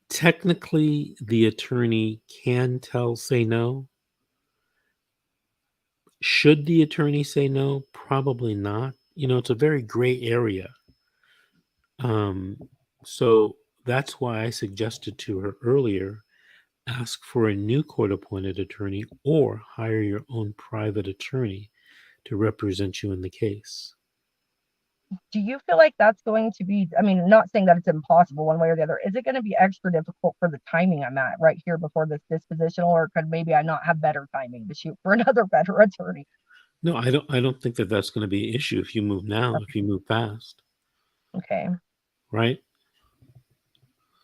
technically the attorney can say no. Should the attorney say no? Probably not. It's a very gray area. So that's why I suggested to her earlier, ask for a new court-appointed attorney or hire your own private attorney to represent you in the case. Do you feel like that's going to be, I mean, not saying that it's impossible one way or the other, is it going to be extra difficult for the timing I'm at right here before this dispositional, or could maybe I not have better timing to shoot for another better attorney? No, I don't think that that's going to be an issue if you move now, if you move fast. Okay. Right?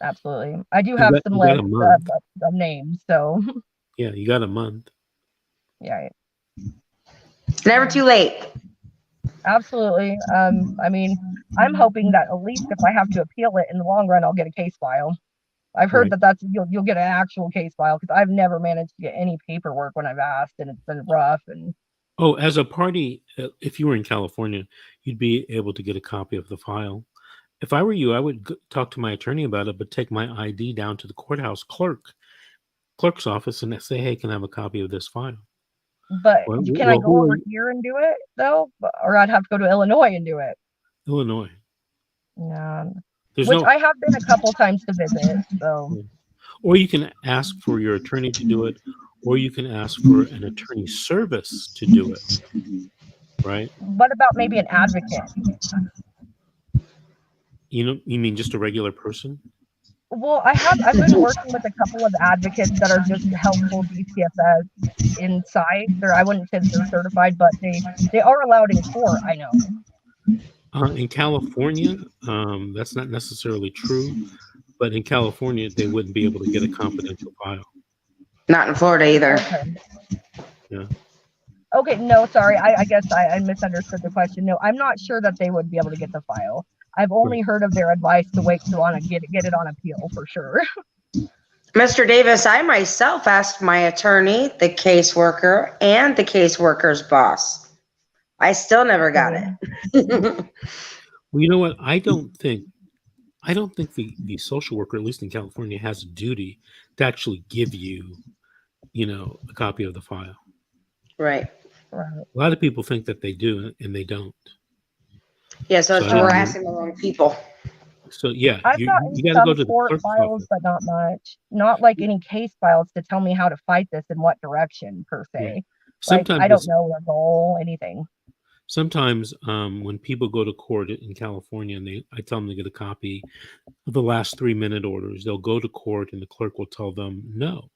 Absolutely. I do have some list of names, so. Yeah, you got a month. Yeah. It's never too late. Absolutely. I mean, I'm hoping that at least if I have to appeal it in the long run, I'll get a case file. I've heard that that's you'll get an actual case file, because I've never managed to get any paperwork when I've asked, and it's been rough. And as a party, if you were in California, you'd be able to get a copy of the file. If I were you, I would talk to my attorney about it, but take my ID down to the courthouse clerk's office and say, hey, can I have a copy of this file? But can I go over here and do it, though? Or I'd have to go to Illinois and do it? Illinois. Yeah. I have been a couple times to visit, so. Or you can ask for your attorney to do it, or you can ask for an attorney service to do it. right? What about maybe an advocate? You mean just a regular person? Well, I've been working with a couple of advocates that are just helpful DCFS inside. I wouldn't say that they're certified, but they are allowed in court, I know. In California, that's not necessarily true, but in California, they wouldn't be able to get a confidential file. Not in Florida either. Okay. Yeah. Okay, no, sorry. I guess I misunderstood the question. No, I'm not sure that they would be able to get the file. I've only heard of their advice to wait to get it on appeal for sure. Mr. Davis, I myself asked my attorney, the caseworker, and the caseworker's boss. I still never got it. Well, you know what? I don't think the social worker, at least in California, has a duty to actually give you, a copy of the file. Right. Right. A lot of people think that they do, and they don't. Yeah, so we're asking the wrong people. So yeah, I've you gotten got to go to the court clerk's files, office. but not much. Not like any case files to tell me how to fight this in what direction per se. Yeah. Like Sometimes I don't know their goal, anything. Sometimes when people go to court in California and I tell them to get a copy of the last 3-minute orders, they'll go to court and the clerk will tell them no.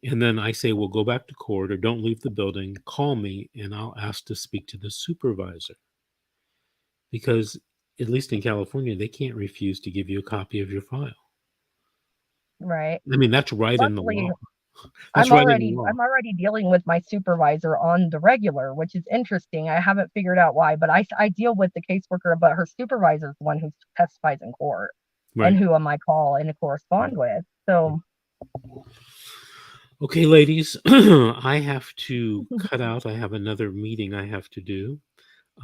And then I say, well, go back to court or don't leave the building, call me, and I'll ask to speak to the supervisor. Because at least in California, they can't refuse to give you a copy of your file. Right. I mean, that's right in the Luckily, law. I'm already dealing with my supervisor on the regular, which is interesting. I haven't figured out why, but I deal with the caseworker, but her supervisor is the one who testifies in court and who I call and correspond with. So, okay, ladies, I have to cut out. I have another meeting I have to do.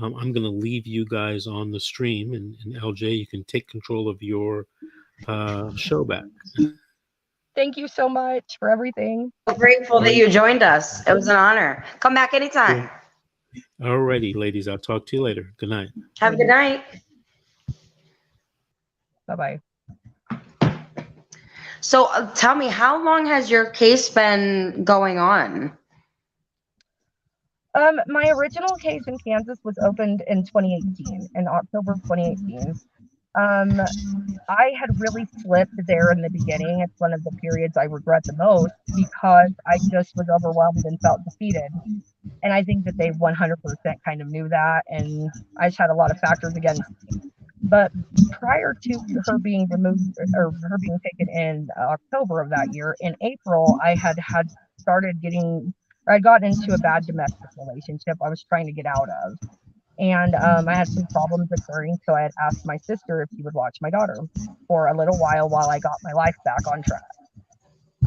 I'm going to leave you guys on the stream, and LJ, you can take control of your show back. Thank you so much for everything. I'm grateful that you joined us. It was an honor. Come back anytime. Alrighty, ladies. I'll talk to you later. Good night. Have a good night. Bye-bye. So tell me, how long has your case been going on? My original case in Kansas was opened in 2018, in October of 2018. I had really slipped there in the beginning. It's one of the periods I regret the most because I just was overwhelmed and felt defeated. And I think that they 100% kind of knew that. And I just had a lot of factors against me. But prior to her being removed or her being taken in October of that year, in April, I had gotten into a bad domestic relationship I was trying to get out of. And I had some problems occurring, so I had asked my sister if she would watch my daughter for a little while I got my life back on track.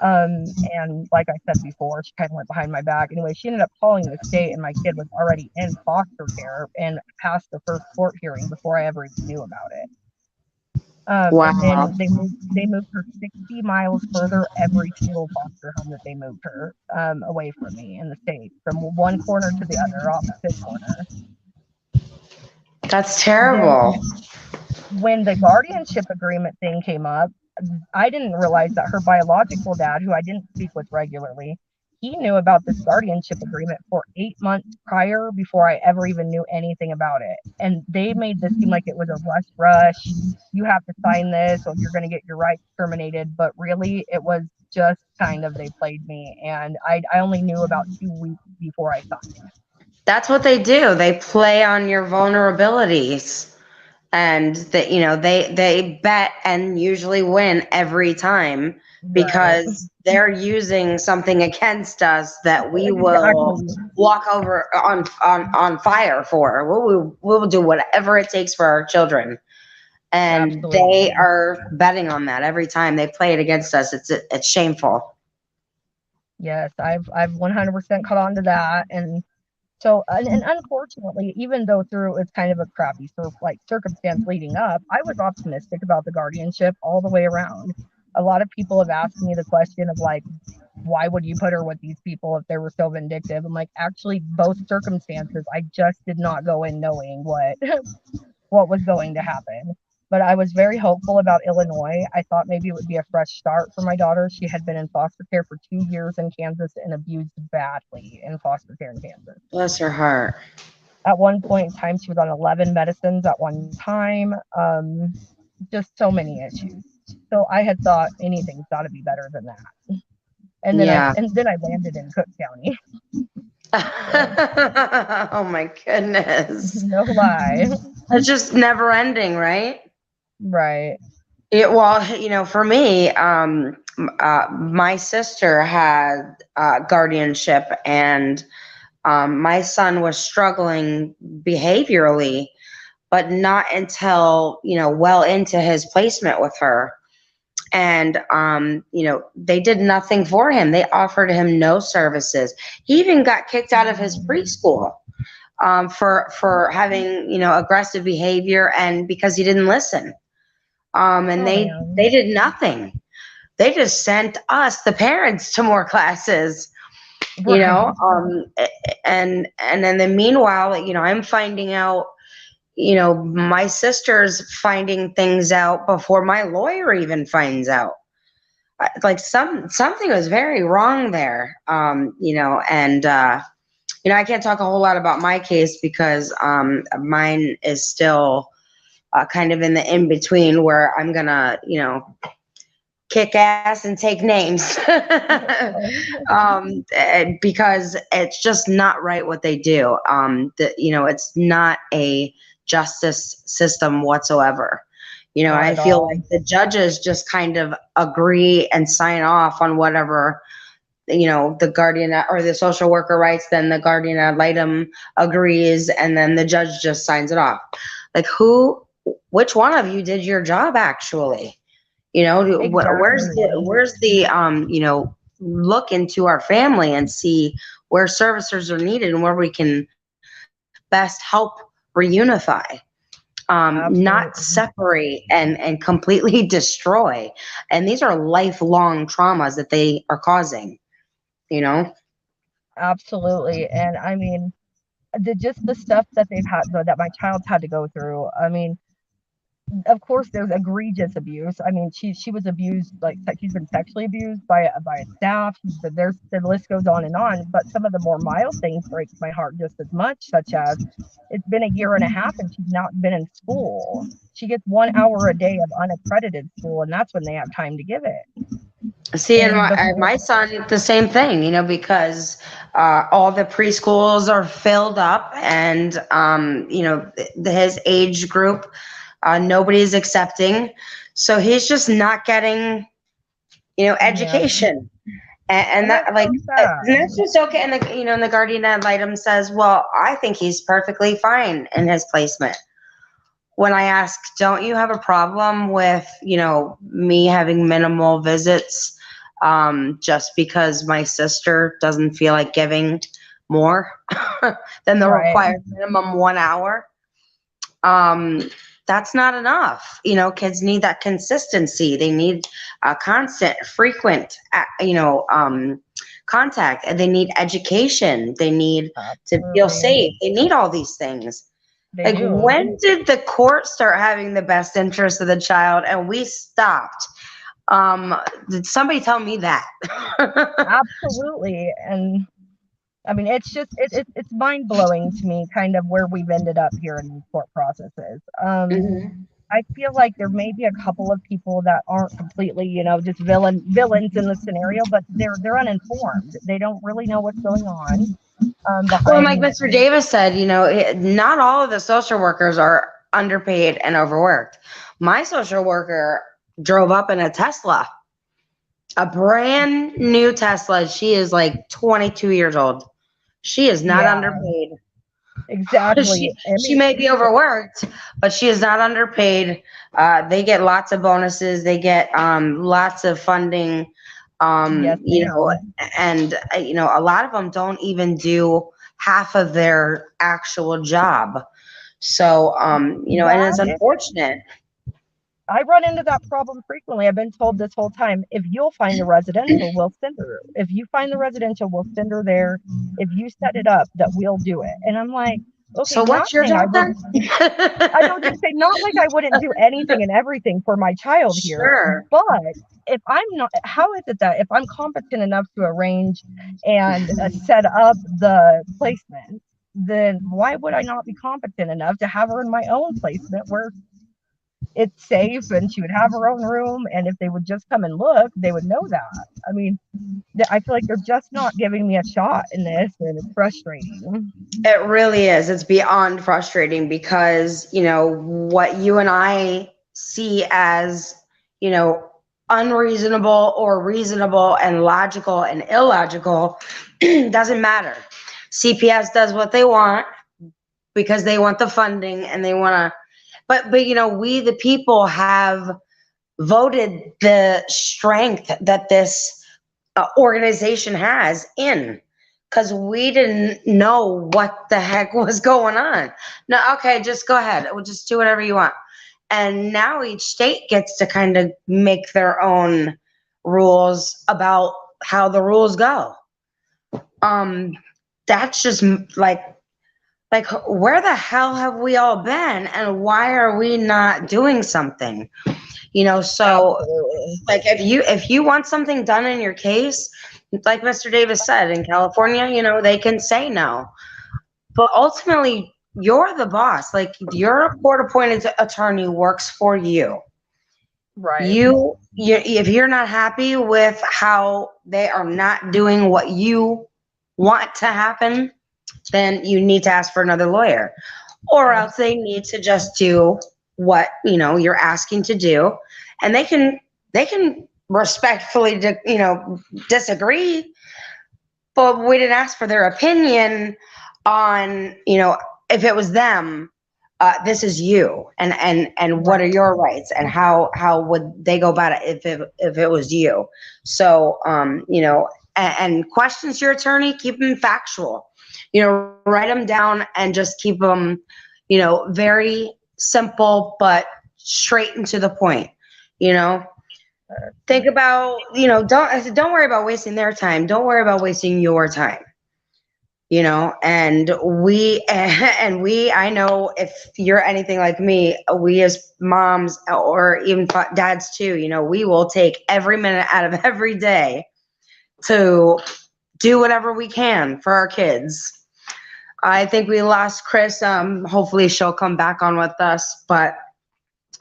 And like I said before, she kind of went behind my back. Anyway, she ended up calling the state, and my kid was already in foster care and passed the first court hearing before I ever even knew about it. Wow. And then they moved her 60 miles further every single foster home that they moved her away from me in the state, from one corner to the other, opposite corner. That's terrible. When the guardianship agreement thing came up, I didn't realize that her biological dad, who I didn't speak with regularly, he knew about this guardianship agreement for 8 months prior before I ever even knew anything about it. And they made this seem like it was a rush. You have to sign this or you're going to get your rights terminated. But really, it was just kind of, they played me. And I only knew about 2 weeks before I signed. That's what they do. They play on your vulnerabilities. And that, they bet and usually win every time because they're using something against us that we will walk over on fire for. We will do whatever it takes for our children. And they are betting on that every time they play it against us. It's shameful. Yes, I've 100% caught on to that. And so, and unfortunately, even though through it's kind of a crappy circumstance leading up, I was optimistic about the guardianship all the way around. A lot of people have asked me the question of why would you put her with these people if they were so vindictive? I'm like, actually, both circumstances, I just did not go in knowing what was going to happen. But I was very hopeful about Illinois. I thought maybe it would be a fresh start for my daughter. She had been in foster care for 2 years in Kansas and abused badly in foster care in Kansas. Bless her heart. At one point in time, she was on 11 medicines at one time. Just so many issues. So I had thought anything's got to be better than that. And then Yeah. I landed in Cook County. Oh my goodness. No lie. It's just never ending, right? Right. Well, for me, my sister had guardianship, and my son was struggling behaviorally, but not until, well into his placement with her. And, they did nothing for him. They offered him no services. He even got kicked out of his preschool for having, aggressive behavior, and because he didn't listen. And they did nothing. They just sent us, the parents, to more classes, and then meanwhile, I'm finding out, my sister's finding things out before my lawyer even finds out. Like something was very wrong there, and I can't talk a whole lot about my case because mine is still kind of in the in-between where I'm gonna, kick ass and take names because it's just not right what they do. It's not a justice system whatsoever. I feel like the judges just kind of agree and sign off on whatever, the guardian or the social worker writes, then the guardian ad litem agrees, and then the judge just signs it off. Like which one of you did your job actually? Exactly. Where's the look into our family and see where servicers are needed and where we can best help reunify, not separate and completely destroy. And these are lifelong traumas that they are causing, Absolutely. And I mean, the stuff that they've had, that my child's had to go through. I mean, of course, there's egregious abuse. I mean, she was abused, like she's been sexually abused by a staff. The list goes on. But some of the more mild things breaks my heart just as much, such as it's been a year and a half and she's not been in school. She gets 1 hour a day of unaccredited school, and that's when they have time to give it. See, and my son, the same thing, because all the preschools are filled up, and his age group, nobody's accepting, so he's just not getting, education, and that's just okay. And the guardian ad litem says, well, I think he's perfectly fine in his placement. When I ask, don't you have a problem with, me having minimal visits, just because my sister doesn't feel like giving more than the required minimum 1 hour? That's not enough. Kids need that consistency. They need constant, frequent, contact. And they need education. They need to feel safe. They need all these things. When did the court start having the best interest of the child and we stopped? Did somebody tell me that? Absolutely. And I mean, it's just it's mind blowing to me, kind of where we've ended up here in these court processes. I feel like there may be a couple of people that aren't completely, just villains in the scenario, but they're uninformed. They don't really know what's going on. Well, like Mr. Davis said, not all of the social workers are underpaid and overworked. My social worker drove up in a Tesla, a brand new Tesla. She is like 22 years old. She is not underpaid. Exactly. She may be overworked, but she is not underpaid. They get lots of bonuses. They get lots of funding. And a lot of them don't even do half of their actual job. So, and it's unfortunate. I run into that problem frequently. I've been told this whole time, if you'll find the residential, we'll send her. If you find the residential, we'll send her there. If you set it up, that we'll do it. And I'm like, okay, so what's your job then? I don't just say, not like I wouldn't do anything and everything for my child here. But if I'm not, how is it that if I'm competent enough to arrange and set up the placement, then why would I not be competent enough to have her in my own placement where it's safe and she would have her own room? And if they would just come and look, they would know that. I mean, I feel like they're just not giving me a shot in this, and it's frustrating. It really is. It's beyond frustrating because, what you and I see as, unreasonable or reasonable and logical and illogical doesn't matter. CPS does what they want because they want the funding and they want to, but we the people have voted the strength that this organization has in, because we didn't know what the heck was going on. No, okay, just go ahead. We'll just do whatever you want. And now each state gets to kind of make their own rules about how the rules go. That's just like where the hell have we all been, and why are we not doing something? So like if you want something done in your case, like Mr. Davis said, in California, they can say no. But ultimately, you're the boss. Like, your court-appointed attorney works for you. Right. You if you're not happy with how they are not doing what you want to happen, then you need to ask for another lawyer. Or else they need to just do what, you're asking to do. And they can respectfully, disagree, but we didn't ask for their opinion on, if it was them, this is you, and what are your rights, and how would they go about it if it was you? So, and questions your attorney, keep them factual, write them down and just keep them, very simple, but straight and to the point. Think about, don't worry about wasting their time. Don't worry about wasting your time. And I know if you're anything like me, we as moms or even dads too, we will take every minute out of every day to do whatever we can for our kids. I think we lost Chris. Hopefully she'll come back on with us, but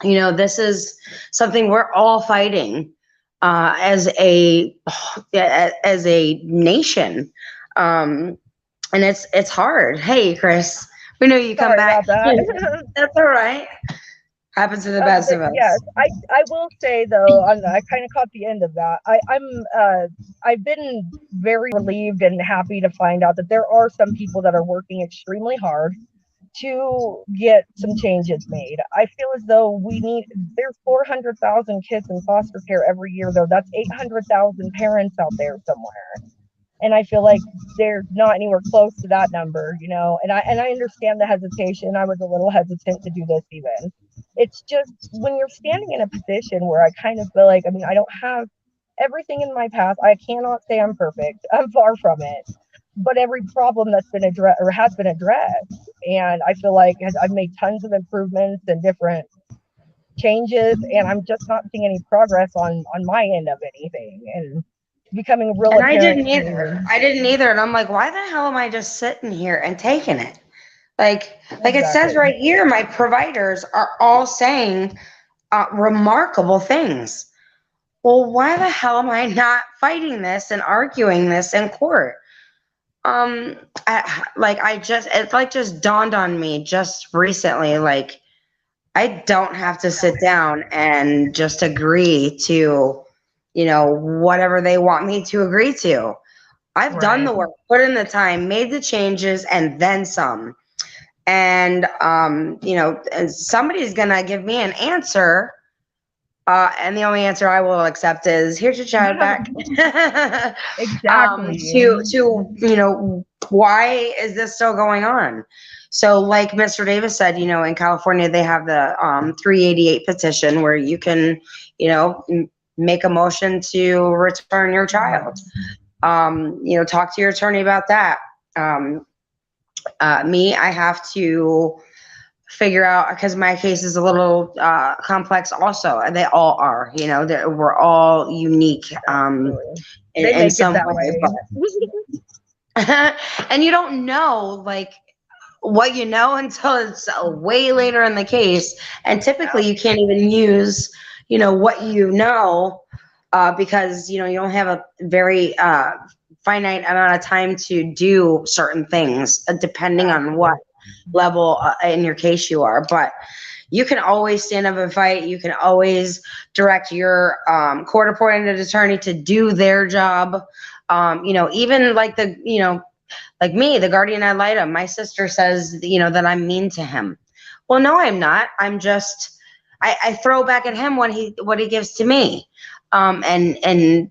this is something we're all fighting as a nation. And it's hard. Hey, Chris, we know you come back. That's all right. Happens to the best of us. Yes, I will say though, I kind of caught the end of that. I've been very relieved and happy to find out that there are some people that are working extremely hard to get some changes made. I feel as though there's 400,000 kids in foster care every year, though. That's 800,000 parents out there somewhere. And I feel like they're not anywhere close to that number, and I understand the hesitation. I was a little hesitant to do this even. It's just when you're standing in a position where I kind of feel like, I don't have everything in my past. I cannot say I'm perfect. I'm far from it. But every problem that's been addressed or has been addressed. And I feel like I've made tons of improvements and different changes, and I'm just not seeing any progress on my end of anything. And becoming real. And I didn't either. And I'm like, why the hell am I just sitting here and taking it? Like it says right here, my providers are all saying remarkable things. Well, why the hell am I not fighting this and arguing this in court? It just dawned on me just recently, like, I don't have to sit down and just agree to, whatever they want me to agree to. I've done the work, put in the time, made the changes, and then some. And, somebody's going to give me an answer. And the only answer I will accept is, here's your child back. Exactly. To why is this still going on? So like Mr. Davis said, in California, they have the 388 petition where you can, make a motion to return your child. Talk to your attorney about that. I have to figure out, because my case is a little complex also, and they all are, we're all unique in some way. But and you don't know, like, what you know until it's way later in the case. And typically you can't even use, what you know, because, you don't have a very finite amount of time to do certain things, depending on what level in your case you are. But you can always stand up and fight. You can always direct your court-appointed attorney to do their job. Even like like me, the guardian ad litem, my sister says, that I'm mean to him. Well, no, I'm not. I'm just, I throw back at him what he gives to me. If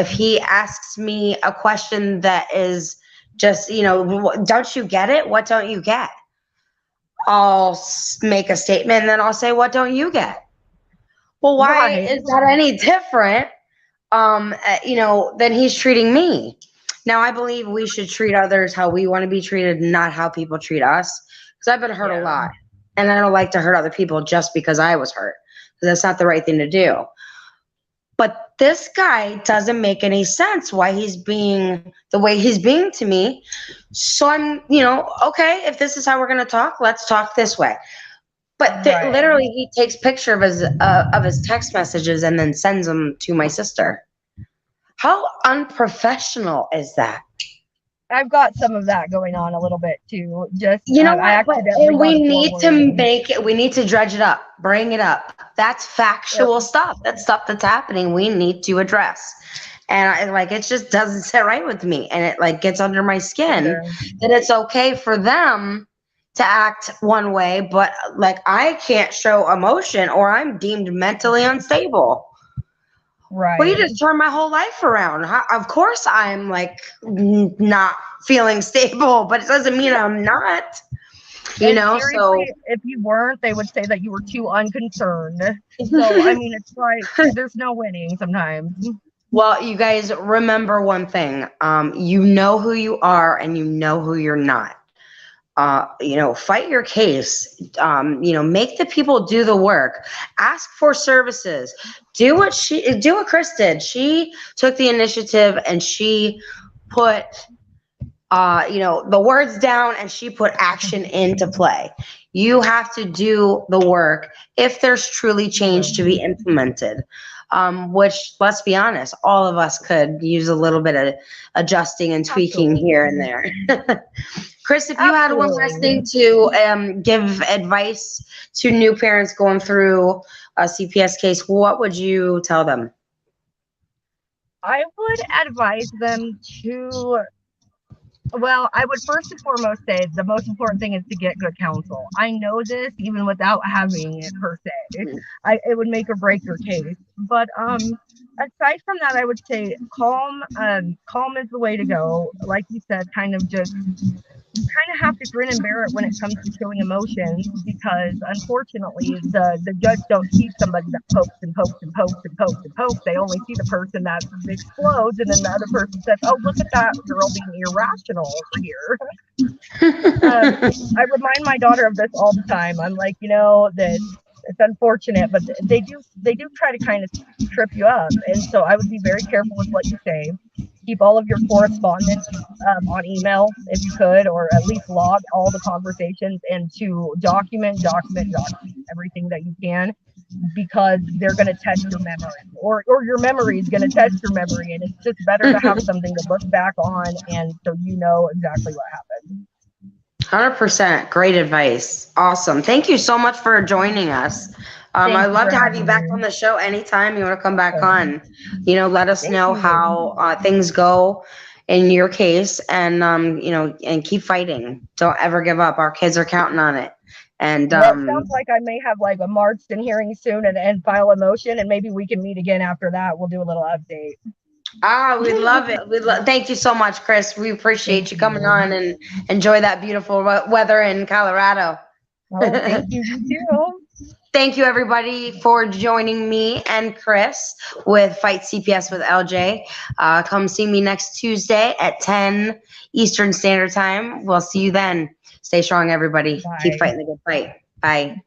he asks me a question that is just, don't you get it? What don't you get? I'll make a statement and then I'll say, what don't you get? Well, why is that any different, than he's treating me? Now, I believe we should treat others how we want to be treated, not how people treat us. Because I've been hurt a lot. And I don't like to hurt other people just because I was hurt. Because that's not the right thing to do. But this guy doesn't make any sense why he's being the way he's being to me. So I'm, okay, if this is how we're going to talk, let's talk this way. But literally, he takes picture of his text messages and then sends them to my sister. How unprofessional is that? I've got some of that going on a little bit too. Just we need to dredge it up, bring it up. That's factual stuff. That's stuff that's happening. We need to address. And it just doesn't sit right with me. And it gets under my skin that it's okay for them to act one way, but I can't show emotion or I'm deemed mentally unstable. Right. Well, you just turned my whole life around. Of course I'm not feeling stable, but it doesn't mean I'm not. So if you weren't, they would say that you were too unconcerned. So I mean, it's there's no winning sometimes. Well, you guys remember one thing. You know who you are and you know who you're not. Fight your case, make the people do the work, ask for services, do what Chris did. She took the initiative and she put, the words down and she put action into play. You have to do the work if there's truly change to be implemented. Which, let's be honest, all of us could use a little bit of adjusting and tweaking here and there. Chris, if you had one last thing to give advice to new parents going through a CPS case, what would you tell them? I would advise them to, I would first and foremost say the most important thing is to get good counsel. I know this even without having it per se. It would make or break your case. But aside from that, I would say calm is the way to go. Like you said, you kind of have to grin and bear it when it comes to showing emotions, because unfortunately the judge don't see somebody that pokes and pokes and pokes and pokes and pokes. They only see the person that explodes, and then the other person says, oh, look at that girl being irrational over here. I remind my daughter of this all the time. I'm like, that it's unfortunate, but they do try to kind of trip you up. And so I would be very careful with what you say. Keep all of your correspondence on email if you could, or at least log all the conversations, and to document everything that you can, because they're going to test your memory, or your memory is going to test your memory. And it's just better to have something to look back on, and so you know exactly what happened. 100%. Great advice. Awesome. Thank you so much for joining us. I'd love to have you back on the show anytime you want to come back on. Let us know how things go in your case, and and keep fighting. Don't ever give up. Our kids are counting on it. And it sounds like I may have a Marston hearing soon and file a motion, and maybe we can meet again after that. We'll do a little update. We love it. Thank you so much, Chris. We appreciate you coming on, and enjoy that beautiful weather in Colorado. Oh, thank you. You too. Thank you, everybody, for joining me and Chris with Fight CPS with LJ. Come see me next Tuesday at 10 Eastern Standard Time. We'll see you then. Stay strong, everybody. Bye. Keep fighting the good fight. Bye.